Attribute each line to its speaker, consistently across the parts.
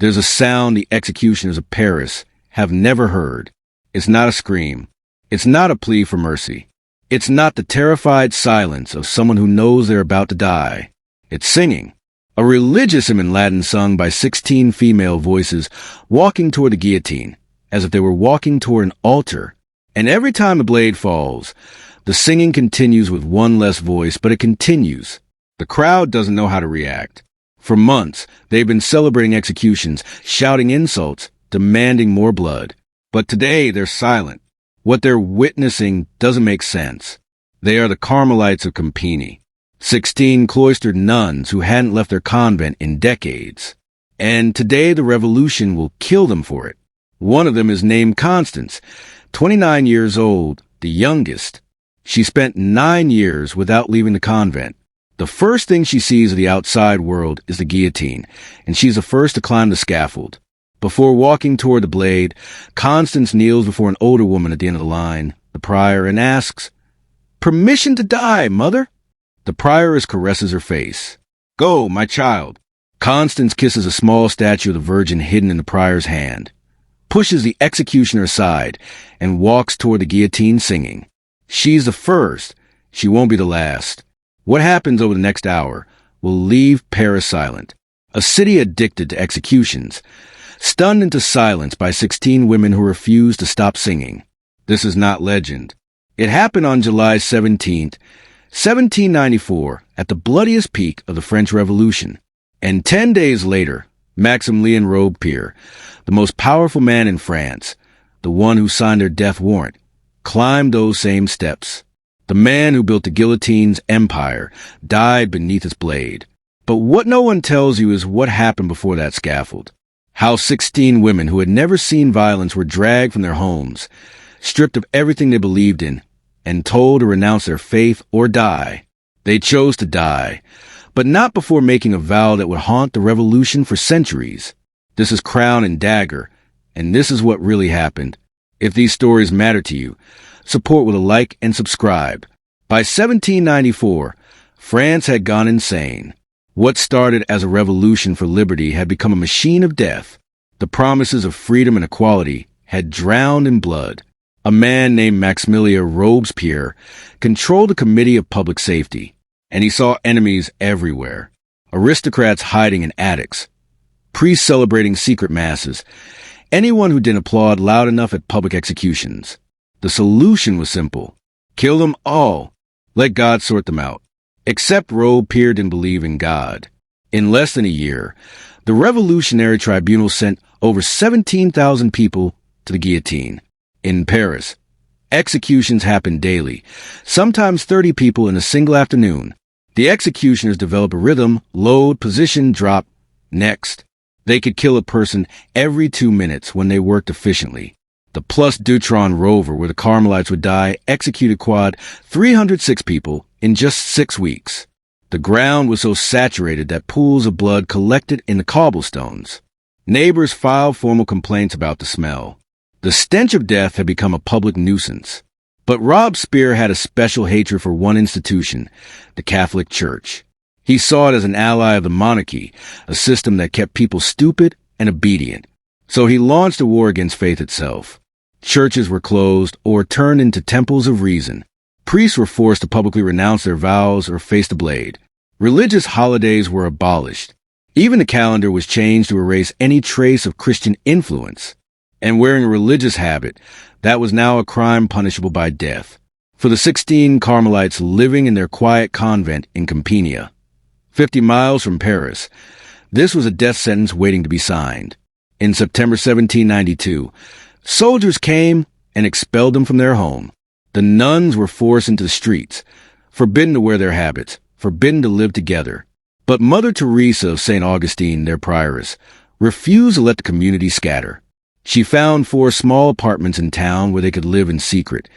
Speaker 1: There's a sound the executioners of Paris have never heard. It's not a scream. It's not a plea for mercy. It's not the terrified silence of someone who knows they're about to die. It's singing. A religious hymn in Latin sung by 16 female voices walking toward the guillotine, as if they were walking toward an altar. And every time the blade falls, the singing continues with one less voice, but it continues. The crowd doesn't know how to react. For months, they've been celebrating executions, shouting insults, demanding more blood. But today, they're silent. What they're witnessing doesn't make sense. They are the Carmelites of Campini, 16 cloistered nuns who hadn't left their convent in decades. And today, the revolution will kill them for it. One of them is named Constance, 29 years old, the youngest. She spent 9 years without leaving the convent. The first thing she sees of the outside world is the guillotine, and she's the first to climb the scaffold. Before walking toward the blade, Constance kneels before an older woman at the end of the line, the prior, and asks, "Permission to die, mother?" The prioress caresses her face. "Go, my child." Constance kisses a small statue of the Virgin hidden in the prior's hand, pushes the executioner aside, and walks toward the guillotine singing. She's the first. She won't be the last. What happens over the next hour will leave Paris silent, a city addicted to executions, stunned into silence by 16 women who refuse to stop singing. This is not legend. It happened on July 17th, 1794, at the bloodiest peak of the French Revolution. And 10 days later, Maximilien Robespierre, the most powerful man in France, the one who signed their death warrant, climbed those same steps. The man who built the guillotine's empire died beneath its blade. But what no one tells you is what happened before that scaffold. How 16 women who had never seen violence were dragged from their homes, stripped of everything they believed in, and told to renounce their faith or die. They chose to die, but not before making a vow that would haunt the revolution for centuries. This is Crown and Dagger, and this is what really happened. If these stories matter to you, support with a like and subscribe. By 1794, France had gone insane. What started as a revolution for liberty had become a machine of death. The promises of freedom and equality had drowned in blood. A man named Maximilien Robespierre controlled a committee of public safety, and he saw enemies everywhere. Aristocrats hiding in attics, priests celebrating secret masses, anyone who didn't applaud loud enough at public executions. The solution was simple. Kill them all. Let God sort them out. Except Robespierre didn't believe in God. In less than a year, the Revolutionary Tribunal sent over 17,000 people to the guillotine. In Paris, executions happened daily, sometimes 30 people in a single afternoon. The executioners developed a rhythm: load, position, drop, next. They could kill a person every 2 minutes when they worked efficiently. The Plus Dutron rover, where the Carmelites would die, executed quad 306 people in just 6 weeks. The ground was so saturated that pools of blood collected in the cobblestones. Neighbors filed formal complaints about the smell. The stench of death had become a public nuisance. But Robespierre had a special hatred for one institution, the Catholic Church. He saw it as an ally of the monarchy, a system that kept people stupid and obedient. So he launched a war against faith itself. Churches were closed or turned into temples of reason. Priests were forced to publicly renounce their vows or face the blade. Religious holidays were abolished. Even the calendar was changed to erase any trace of Christian influence. And wearing a religious habit, that was now a crime punishable by death. For the 16 Carmelites living in their quiet convent in Campania, 50 miles from Paris, this was a death sentence waiting to be signed. In September 1792, soldiers came and expelled them from their home. The nuns were forced into the streets, forbidden to wear their habits, forbidden to live together. But Mother Teresa of St. Augustine, their prioress, refused to let the community scatter. She found 4 small apartments in town where they could live in secret,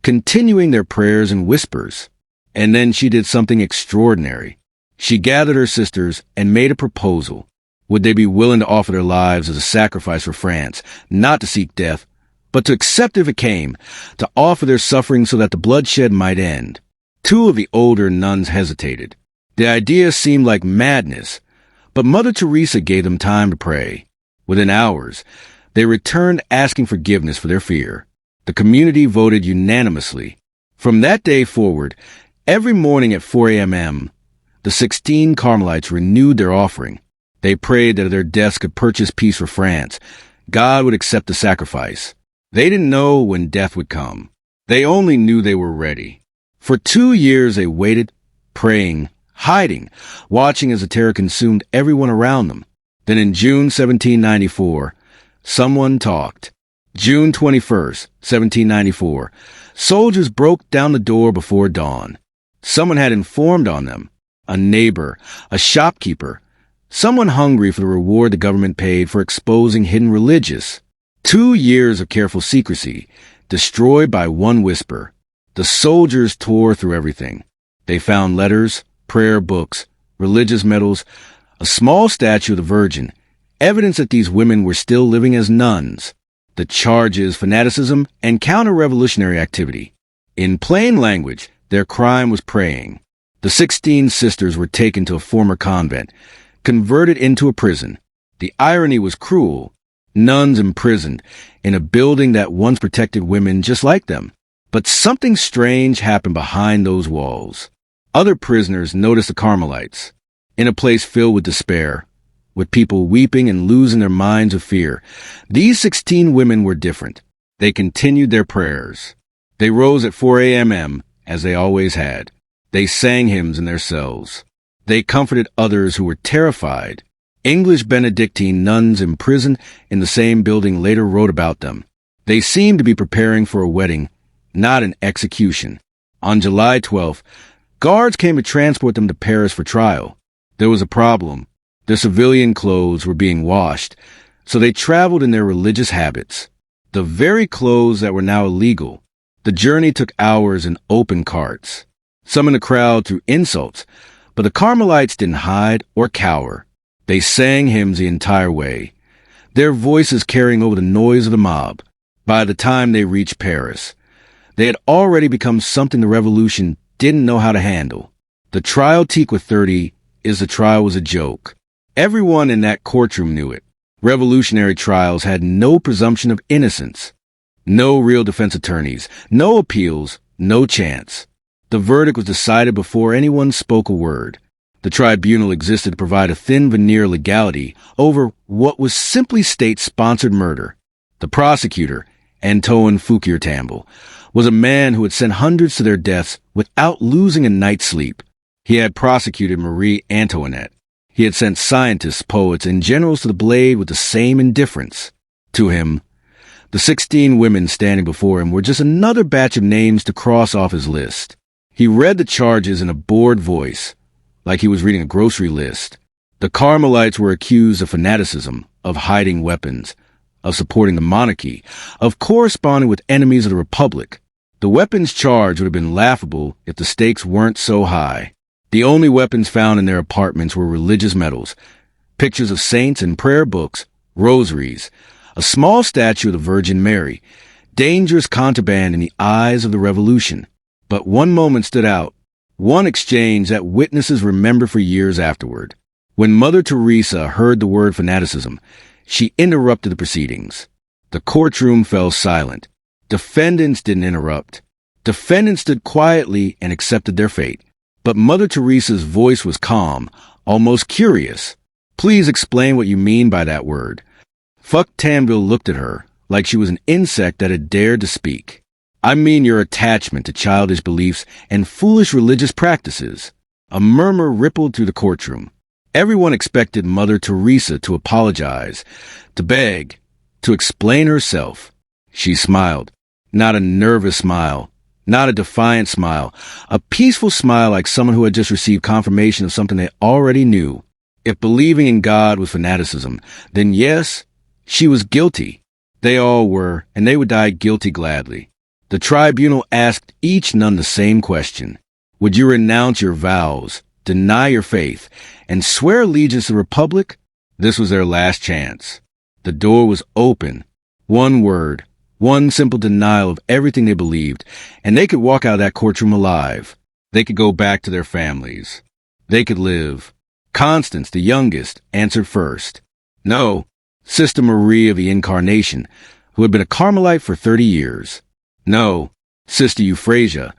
Speaker 1: continuing their prayers in whispers. And then she did something extraordinary. She gathered her sisters and made a proposal. Would they be willing to offer their lives as a sacrifice for France, not to seek death, but to accept if it came, to offer their suffering so that the bloodshed might end? 2 of the older nuns hesitated. The idea seemed like madness, but Mother Teresa gave them time to pray. Within hours, they returned asking forgiveness for their fear. The community voted unanimously. From that day forward, every morning at 4 a.m., the 16 Carmelites renewed their offering. They prayed that if their deaths could purchase peace for France, God would accept the sacrifice. They didn't know when death would come. They only knew they were ready. For 2 years they waited, praying, hiding, watching as the terror consumed everyone around them. Then in June 1794, someone talked. June 21st, 1794, soldiers broke down the door before dawn. Someone had informed on them. A neighbor, a shopkeeper, someone hungry for the reward the government paid for exposing hidden religious. 2 years of careful secrecy, destroyed by one whisper. The soldiers tore through everything. They found letters, prayer books, religious medals, a small statue of the Virgin, evidence that these women were still living as nuns. The charges, fanaticism, and counter-revolutionary activity. In plain language, their crime was praying. The 16 sisters were taken to a former convent, converted into a prison. The irony was cruel. Nuns imprisoned in a building that once protected women just like them. But something strange happened behind those walls. Other prisoners noticed the Carmelites. In a place filled with despair, with people weeping and losing their minds of fear, these 16 women were different. They continued their prayers. They rose at 4 a.m., as they always had. They sang hymns in their cells. They comforted others who were terrified. English Benedictine nuns imprisoned in the same building later wrote about them. They seemed to be preparing for a wedding, not an execution. On July 12th, guards came to transport them to Paris for trial. There was a problem. Their civilian clothes were being washed, so they traveled in their religious habits. The very clothes that were now illegal. The journey took hours in open carts. Some in the crowd threw insults, but the Carmelites didn't hide or cower. They sang hymns the entire way, their voices carrying over the noise of the mob. By the time they reached Paris, they had already become something the revolution didn't know how to handle. The trial Teak 30 is the trial was a joke. Everyone in that courtroom knew it. Revolutionary trials had no presumption of innocence. No real defense attorneys, no appeals, no chance. The verdict was decided before anyone spoke a word. The tribunal existed to provide a thin veneer of legality over what was simply state-sponsored murder. The prosecutor, Antoine Fouquier-Tinville, was a man who had sent hundreds to their deaths without losing a night's sleep. He had prosecuted Marie Antoinette. He had sent scientists, poets, and generals to the blade with the same indifference. To him, the 16 women standing before him were just another batch of names to cross off his list. He read the charges in a bored voice, like he was reading a grocery list. The Carmelites were accused of fanaticism, of hiding weapons, of supporting the monarchy, of corresponding with enemies of the Republic. The weapons charged would have been laughable if the stakes weren't so high. The only weapons found in their apartments were religious medals, pictures of saints and prayer books, rosaries, a small statue of the Virgin Mary, dangerous contraband in the eyes of the revolution. But one moment stood out, one exchange that witnesses remember for years afterward. When Mother Teresa heard the word fanaticism, she interrupted the proceedings. The courtroom fell silent. Defendants didn't interrupt. Defendants stood quietly and accepted their fate. But Mother Teresa's voice was calm, almost curious. Please explain what you mean by that word. Fouquier-Tinville looked at her like she was an insect that had dared to speak. I mean your attachment to childish beliefs and foolish religious practices. A murmur rippled through the courtroom. Everyone expected Mother Teresa to apologize, to beg, to explain herself. She smiled, not a nervous smile, not a defiant smile, a peaceful smile like someone who had just received confirmation of something they already knew. If believing in God was fanaticism, then yes, she was guilty. They all were, and they would die guilty gladly. The tribunal asked each nun the same question. Would you renounce your vows, deny your faith, and swear allegiance to the Republic? This was their last chance. The door was open. One word, one simple denial of everything they believed, and they could walk out of that courtroom alive. They could go back to their families. They could live. Constance, the youngest, answered first. No, Sister Marie of the Incarnation, who had been a Carmelite for 30 years. No, Sister Euphrasia,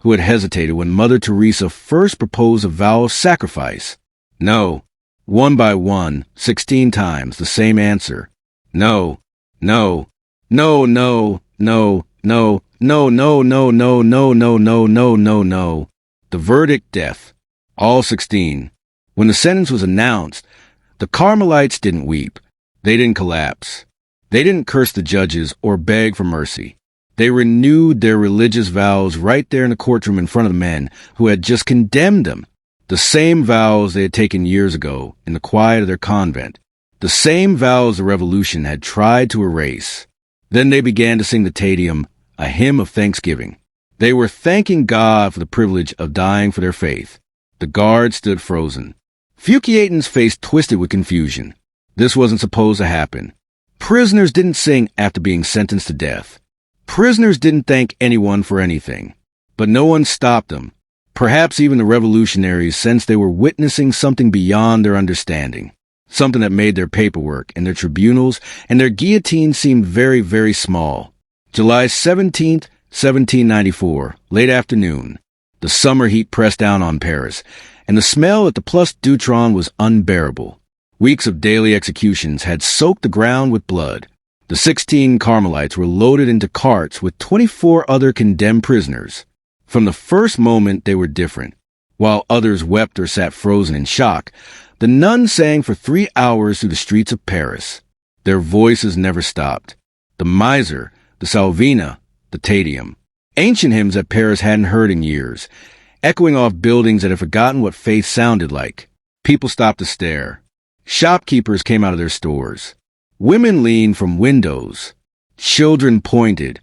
Speaker 1: who had hesitated when Mother Teresa first proposed a vow of sacrifice. No, one by one, 16 times, the same answer. No, no, no, no, no, no, no, no, no, no, no, no, no, no, no, no. The verdict, death. All 16. When the sentence was announced, the Carmelites didn't weep. They didn't collapse. They didn't curse the judges or beg for mercy. They renewed their religious vows right there in the courtroom in front of the men who had just condemned them. The same vows they had taken years ago in the quiet of their convent. The same vows the revolution had tried to erase. Then they began to sing the Te Deum, a hymn of thanksgiving. They were thanking God for the privilege of dying for their faith. The guard stood frozen. Fukiatin's face twisted with confusion. This wasn't supposed to happen. Prisoners didn't sing after being sentenced to death. Prisoners didn't thank anyone for anything. But no one stopped them. Perhaps even the revolutionaries sensed they were witnessing something beyond their understanding. Something that made their paperwork and their tribunals and their guillotine seem very, very small. July 17th, 1794, late afternoon. The summer heat pressed down on Paris, and the smell at the Place Dutron was unbearable. Weeks of daily executions had soaked the ground with blood. The 16 Carmelites were loaded into carts with 24 other condemned prisoners. From the first moment, they were different. While others wept or sat frozen in shock, the nuns sang for 3 hours through the streets of Paris. Their voices never stopped. The Miser, the Salvina, the Te Deum. Ancient hymns that Paris hadn't heard in years, echoing off buildings that had forgotten what faith sounded like. People stopped to stare. Shopkeepers came out of their stores. Women leaned from windows. Children pointed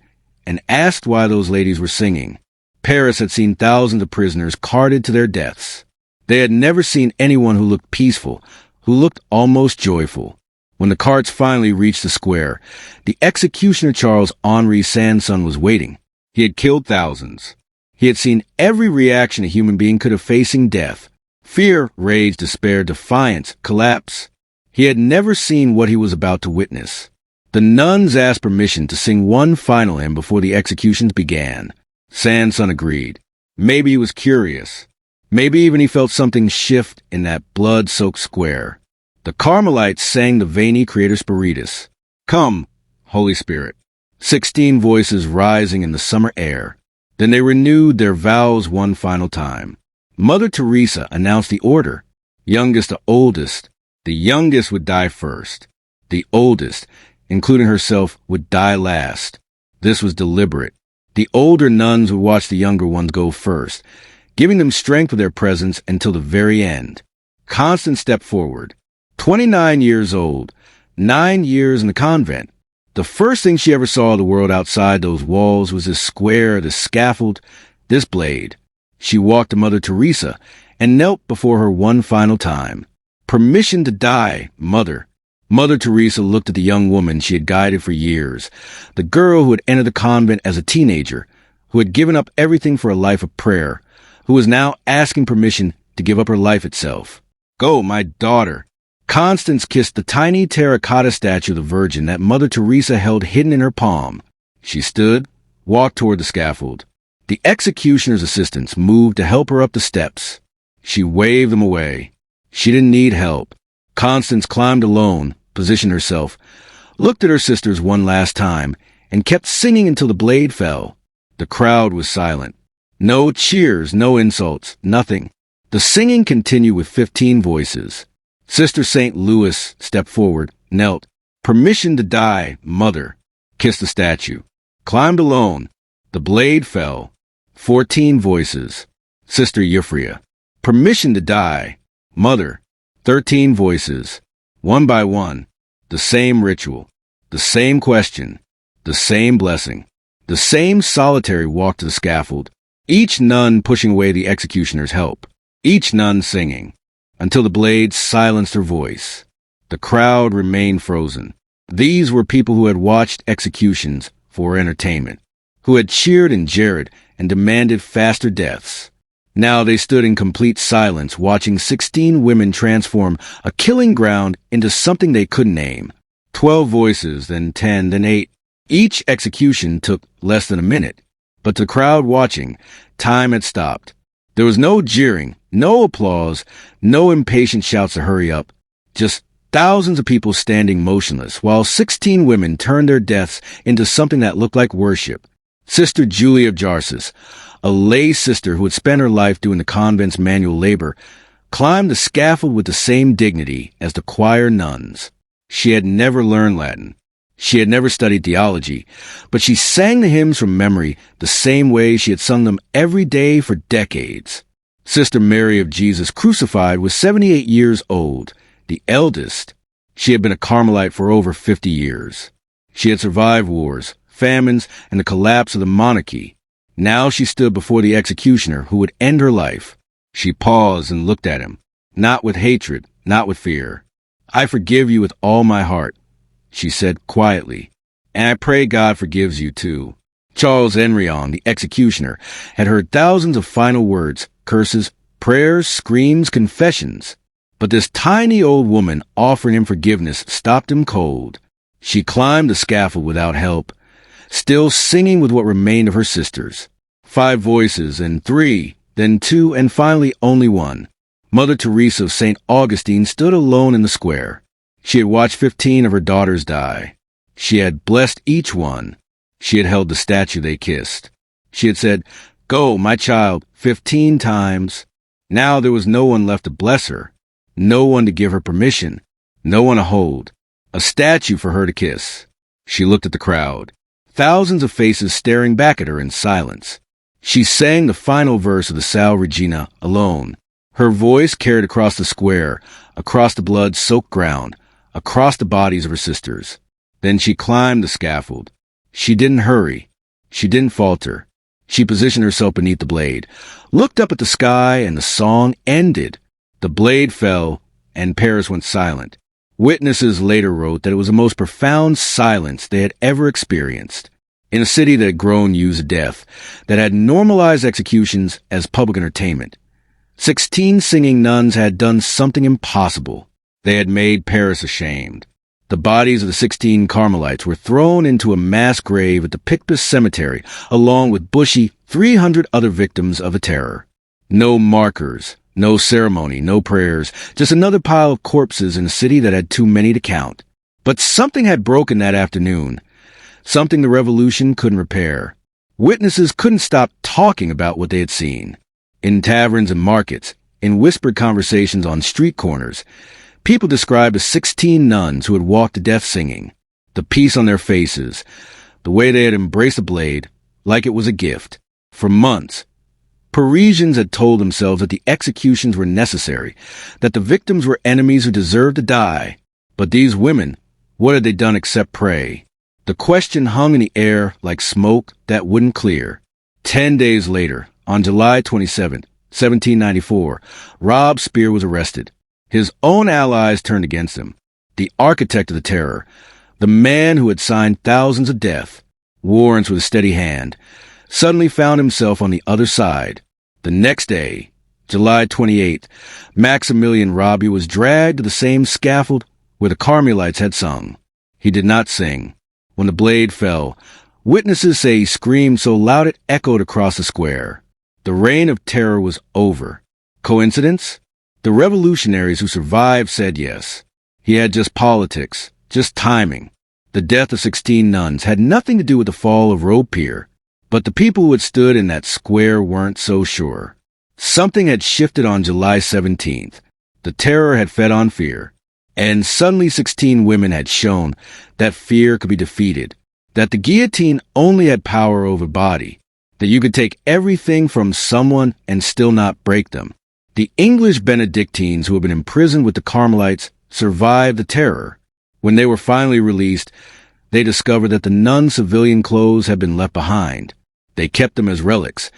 Speaker 1: and asked why those ladies were singing. Paris had seen thousands of prisoners carted to their deaths. They had never seen anyone who looked peaceful, who looked almost joyful. When the carts finally reached the square, the executioner Charles-Henri Sanson was waiting. He had killed thousands. He had seen every reaction a human being could have facing death. Fear, rage, despair, defiance, collapse. He had never seen what he was about to witness. The nuns asked permission to sing one final hymn before the executions began. Sanson agreed. Maybe he was curious. Maybe even he felt something shift in that blood-soaked square. The Carmelites sang the Veni Creator Spiritus. Come, Holy Spirit. 16 voices rising in the summer air. Then they renewed their vows one final time. Mother Teresa announced the order. Youngest to oldest. The youngest would die first. The oldest, including herself, would die last. This was deliberate. The older nuns would watch the younger ones go first, giving them strength with their presence until the very end. Constance stepped forward. 29 years old, 9 years in the convent. The first thing she ever saw of the world outside those walls was this square, this scaffold, this blade. She walked to Mother Teresa and knelt before her one final time. Permission to die, Mother. Mother Teresa looked at the young woman she had guided for years, the girl who had entered the convent as a teenager, who had given up everything for a life of prayer, who was now asking permission to give up her life itself. Go, my daughter. Constance kissed the tiny terracotta statue of the Virgin that Mother Teresa held hidden in her palm. She stood, walked toward the scaffold. The executioner's assistants moved to help her up the steps. She waved them away. She didn't need help. Constance climbed alone, positioned herself, looked at her sisters one last time, and kept singing until the blade fell. The crowd was silent. No cheers, no insults, nothing. The singing continued with 15 voices. Sister St. Louis stepped forward, knelt. Permission to die, Mother. Kissed the statue. Climbed alone. The blade fell. 14 voices. Sister Euphrasia. Permission to die, Mother. 13 voices. One by one. The same ritual. The same question. The same blessing. The same solitary walk to the scaffold. Each nun pushing away the executioner's help. Each nun singing. Until the blade silenced her voice. The crowd remained frozen. These were people who had watched executions for entertainment, who had cheered and jeered and demanded faster deaths. Now they stood in complete silence, watching 16 women transform a killing ground into something they couldn't name. 12 voices, then 10, then 8. Each execution took less than a minute. But to the crowd watching, time had stopped. There was no jeering, no applause, no impatient shouts to hurry up. Just thousands of people standing motionless, while 16 women turned their deaths into something that looked like worship. Sister Julia of Jarsis, a lay sister who had spent her life doing the convent's manual labor, climbed the scaffold with the same dignity as the choir nuns. She had never learned Latin. She had never studied theology, but she sang the hymns from memory the same way she had sung them every day for decades. Sister Mary of Jesus Crucified was 78 years old, the eldest. She had been a Carmelite for over 50 years. She had survived wars, famines, and the collapse of the monarchy. Now she stood before the executioner who would end her life. She paused and looked at him, not with hatred, not with fear. "I forgive you with all my heart," she said quietly, "and I pray God forgives you too." Charles Henrion, the executioner, had heard thousands of final words, curses, prayers, screams, confessions. But this tiny old woman offering him forgiveness stopped him cold. She climbed the scaffold without help, still singing with what remained of her sisters. 5 voices, and 3, then 2, and finally only 1. Mother Teresa of St. Augustine stood alone in the square. She had watched 15 of her daughters die. She had blessed each one. She had held the statue they kissed. She had said, "Go, my child," 15 times. Now there was no one left to bless her, no one to give her permission, no one to hold, a statue for her to kiss. She looked at the crowd, thousands of faces staring back at her in silence. She sang the final verse of the Salve Regina alone. Her voice carried across the square, across the blood-soaked ground, across the bodies of her sisters. Then she climbed the scaffold. She didn't hurry. She didn't falter. She positioned herself beneath the blade, looked up at the sky, and the song ended. The blade fell, and Paris went silent. Witnesses later wrote that it was the most profound silence they had ever experienced. In a city that had grown used to death, that had normalized executions as public entertainment, 16 singing nuns had done something impossible. They had made Paris ashamed. The bodies of the 16 Carmelites were thrown into a mass grave at the Picpus Cemetery, along with bushy 300 other victims of the terror. No markers, no ceremony, no prayers, just another pile of corpses in a city that had too many to count. But something had broken that afternoon, something the revolution couldn't repair. Witnesses couldn't stop talking about what they had seen. In taverns and markets, in whispered conversations on street corners, people described the 16 nuns who had walked to death singing, the peace on their faces, the way they had embraced the blade like it was a gift. For months, Parisians had told themselves that the executions were necessary, that the victims were enemies who deserved to die. But these women, what had they done except pray? The question hung in the air like smoke that wouldn't clear. 10 days later, on July 27, 1794, Robespierre was arrested. His own allies turned against him. The architect of the terror, the man who had signed thousands of death warrants with a steady hand, suddenly found himself on the other side. The next day, July 28, Maximilien Robespierre was dragged to the same scaffold where the Carmelites had sung. He did not sing. When the blade fell, witnesses say he screamed so loud it echoed across the square. The reign of terror was over. Coincidence? The revolutionaries who survived said yes. He had just politics, just timing. The death of 16 nuns had nothing to do with the fall of Robespierre, but the people who had stood in that square weren't so sure. Something had shifted on July 17th. The terror had fed on fear, and suddenly 16 women had shown that fear could be defeated, that the guillotine only had power over body, that you could take everything from someone and still not break them. The English Benedictines who had been imprisoned with the Carmelites survived the terror. When they were finally released, they discovered that the nuns' civilian clothes had been left behind. They kept them as relics,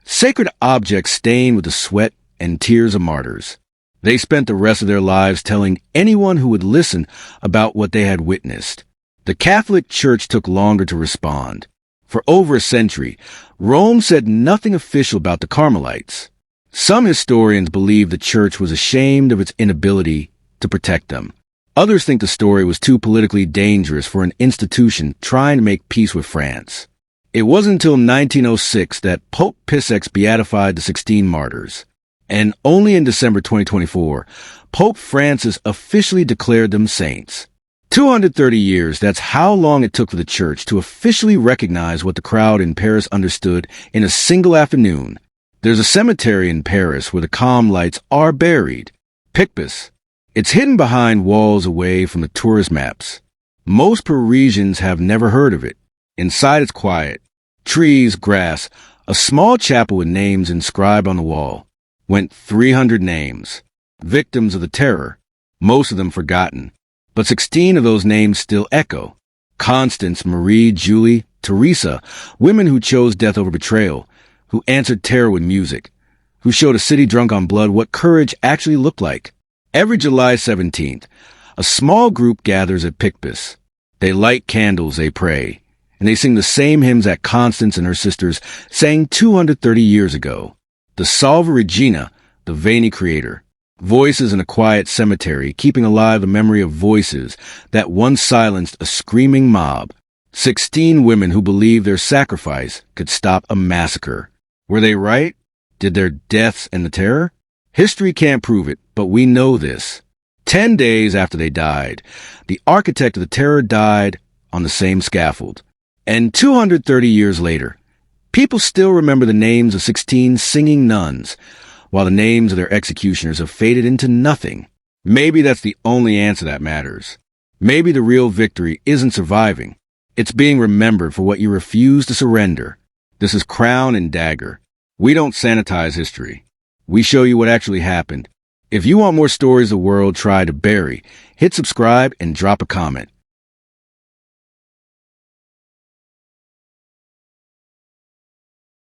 Speaker 1: sacred objects stained with the sweat and tears of martyrs. They spent the rest of their lives telling anyone who would listen about what they had witnessed. The Catholic Church took longer to respond. For over a century, Rome said nothing official about the Carmelites. Some historians believe the Church was ashamed of its inability to protect them. Others think the story was too politically dangerous for an institution trying to make peace with France. It wasn't until 1906 that Pope Pius X beatified the 16 martyrs. And only in December 2024, Pope Francis officially declared them saints. 230 years, that's how long it took for the church to officially recognize what the crowd in Paris understood in a single afternoon. There's a cemetery in Paris where the Carmelites are buried. Picpus. It's hidden behind walls away from the tourist maps. Most Parisians have never heard of it. Inside it's quiet. Trees, grass, a small chapel with names inscribed on the wall. Went 300 names. Victims of the terror. Most of them forgotten. But 16 of those names still echo. Constance, Marie, Julie, Teresa, women who chose death over betrayal, who answered terror with music, who showed a city drunk on blood what courage actually looked like. Every July 17th, a small group gathers at Picpus. They light candles, they pray, and they sing the same hymns that Constance and her sisters sang 230 years ago. The Salve Regina, the Veni Creator. Voices in a quiet cemetery, keeping alive the memory of voices that once silenced a screaming mob. 16 women who believed their sacrifice could stop a massacre. Were they right? Did their deaths end the terror? History can't prove it, but we know this. 10 days after they died, the architect of the terror died on the same scaffold. And 230 years later, people still remember the names of 16 singing nuns, while the names of their executioners have faded into nothing. Maybe that's the only answer that matters. Maybe the real victory isn't surviving. It's being remembered for what you refuse to surrender. This is Crown and Dagger. We don't sanitize history. We show you what actually happened. If you want more stories the world tried to bury, hit subscribe and drop a comment.